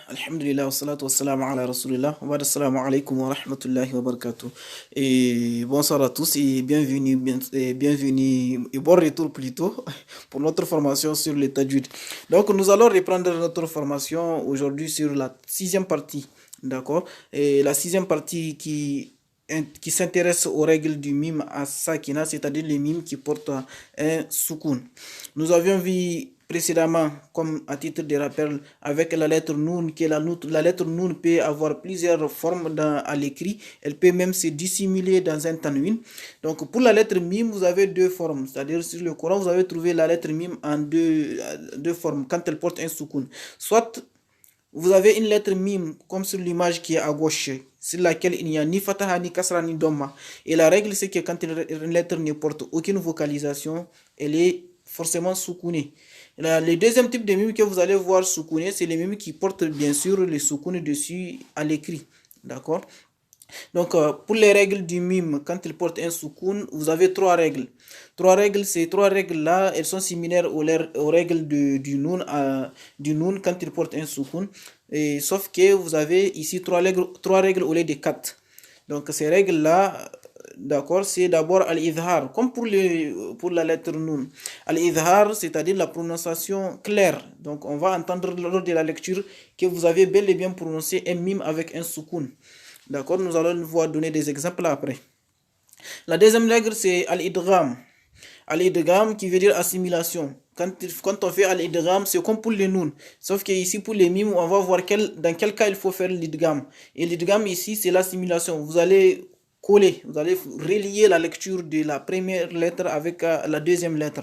Alhamdulillah, wassalatu wassalamu ala rasulillah, wa assalamu alaikum wa rahmatullahi wa barakatuh. Et bonsoir à tous et bienvenue, bienvenue et bon retour plutôt pour notre formation sur le Tajwid. Donc nous allons reprendre notre formation aujourd'hui sur la sixième partie, d'accord? Et la sixième partie qui s'intéresse aux règles du mime à Sakina, c'est-à-dire les mimes qui portent un soukoun. Nous avions vu précédemment, comme à titre de rappel, avec la lettre Noun, la lettre Noun peut avoir plusieurs formes à l'écrit, elle peut même se dissimuler dans un tanwin. Donc pour la lettre Mim, vous avez deux formes, c'est-à-dire sur le Coran, vous avez trouvé la lettre Mim en deux formes, quand elle porte un soukoun. Soit vous avez une lettre Mim, comme sur l'image qui est à gauche, sur laquelle il n'y a ni Fataha, ni Kasra, ni Dhamma. Et la règle, c'est que quand une lettre ne porte aucune vocalisation, elle est forcément soukounée. Le deuxième type de mime que vous allez voir soukouné, c'est les mimes qui portent bien sûr le soukoun dessus à l'écrit. D'accord? Donc, pour les règles du mime, quand il porte un soukoun, vous avez trois règles. Ces trois règles-là, elles sont similaires aux règles du noun quand il porte un soukoun. Sauf que vous avez ici trois règles au lieu de quatre. Donc, ces règles-là, d'accord, c'est d'abord al-idhar, comme pour la lettre nun. Al-idhar, c'est-à-dire la prononciation claire. Donc, on va entendre lors de la lecture que vous avez bel et bien prononcé un mime avec un soukoun. D'accord, nous allons voir donner des exemples après. La deuxième règle, c'est al-idgham. Al-idgham qui veut dire assimilation. Quand on fait al-idgham, c'est comme pour les noun. Sauf que ici, pour les mimes, on va voir dans quel cas il faut faire l'idgham. Et l'idgham ici, c'est l'assimilation. Vous allez coller, vous allez relier la lecture de la première lettre avec la deuxième lettre.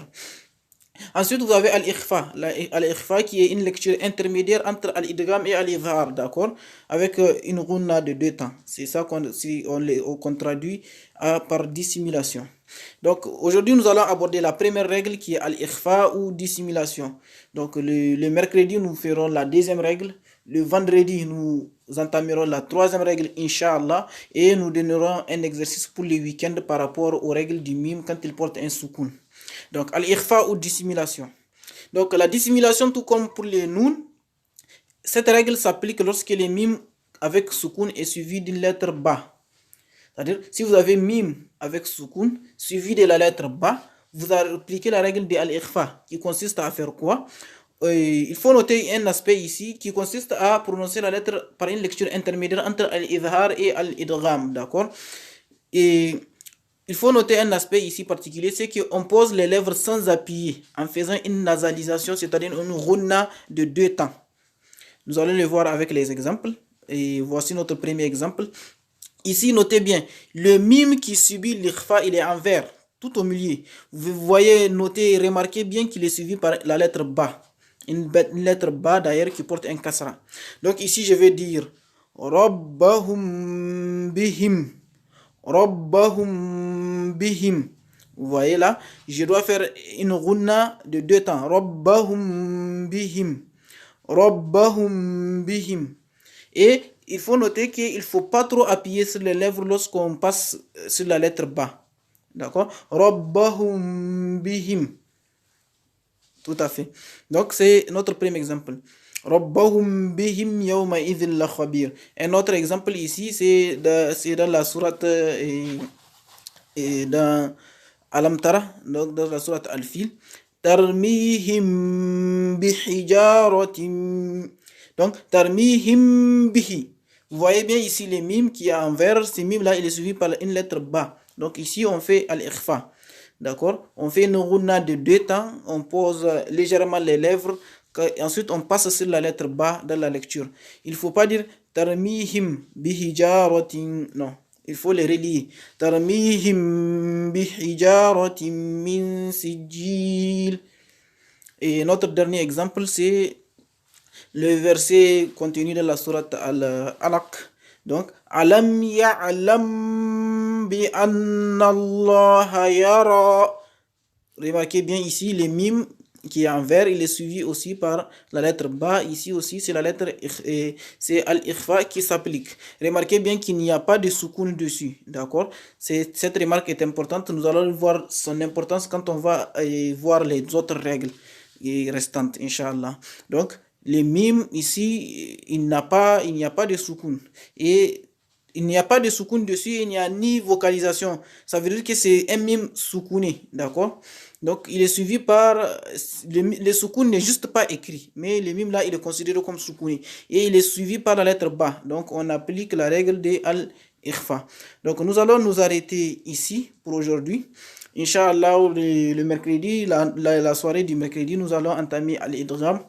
Ensuite, vous avez al-ikhfa. Al-ikhfa qui est une lecture intermédiaire entre al-idgham et al-idhar, d'accord? Avec une ghunna de deux temps. C'est ça qu'on traduit par dissimulation. Donc, aujourd'hui, nous allons aborder la première règle qui est al-ikhfa ou dissimulation. Donc, le mercredi, nous ferons la deuxième règle. Le vendredi, nous entamerons la troisième règle, Inch'Allah, et nous donnerons un exercice pour le week-end par rapport aux règles du mime quand il porte un soukoun. Donc, al-ikhfa ou dissimulation. Donc, la dissimulation, tout comme pour les noun, cette règle s'applique lorsque les mimes avec soukoun est suivi d'une lettre ba. C'est-à-dire, si vous avez mime avec soukoun suivi de la lettre ba, vous appliquez la règle de al-ikhfa qui consiste à faire quoi? Il faut noter un aspect ici qui consiste à prononcer la lettre par une lecture intermédiaire entre al-idhar et al-idgham, d'accord? Et il faut noter un aspect ici particulier, c'est qu'on pose les lèvres sans appuyer, en faisant une nasalisation, c'est-à-dire une ghunna de deux temps. Nous allons le voir avec les exemples. Et voici notre premier exemple. Ici, notez bien, le mime qui subit l'ikhfa, il est en vert, tout au milieu. Vous voyez, notez, remarquez bien qu'il est suivi par la lettre ba. Une lettre ba d'ailleurs qui porte un kasra. Donc ici, je vais dire Rabbahum bihim. Rabbahum bihim. Vous voyez là, je dois faire une ghunna de deux temps. Rabbahum bihim. Rabbahum bihim. Et il faut noter qu'il ne faut pas trop appuyer sur les lèvres lorsqu'on passe sur la lettre ba. D'accord? Rabbahum bihim. Tout à fait. Donc c'est notre premier exemple. Rabbahum bihim yawma idhin la khabir. Un autre exemple ici, c'est dans la sourate et dans Alam Tara, donc dans la sourate Al-Fil. Tarmihim bihijaratim. Donc tarmihim bihi. Vous voyez bien ici les mimes qui est en vert, ces mimes là il est suivi par une lettre ba. Donc ici on fait al-ikhfa. D'accord? On fait une ghunna de deux temps, on pose légèrement les lèvres, ensuite on passe sur la lettre ba dans la lecture. Il ne faut pas dire tarmihim bihijaratin, non, il faut les relier. Tarmihim bihijaratin min sijil. Et notre dernier exemple, c'est le verset contenu dans la sourate Al-Alaq. Donc, Alam ya'lam bi anna Allah yara. Remarquez bien ici, le mime qui est en vert, il est suivi aussi par la lettre ba. Ici aussi, c'est la lettre, c'est al-ikhfa qui s'applique. Remarquez bien qu'il n'y a pas de soukoun dessus. D'accord? Cette remarque est importante. Nous allons voir son importance quand on va voir les autres règles restantes, Inch'Allah. Donc, Les mimes ici, il n'y a pas de soukoun. Et il n'y a pas de soukoun dessus, il n'y a ni vocalisation. Ça veut dire que c'est un mime soukouné, d'accord? Donc il est suivi par le soukoun n'est juste pas écrit, mais le mime là il est considéré comme soukouné et il est suivi par la lettre ba. Donc on applique la règle de al-ikhfa. Donc nous allons nous arrêter ici pour aujourd'hui. Inch'Allah, le mercredi, la soirée du mercredi, nous allons entamer al-idgham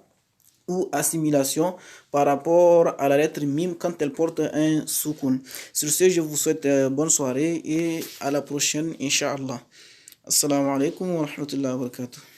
ou assimilation par rapport à la lettre mime quand elle porte un soukoun. Sur ce, je vous souhaite bonne soirée et à la prochaine, Inch'Allah. Assalamu alaikum wa rahmatullahi wa barakatuh.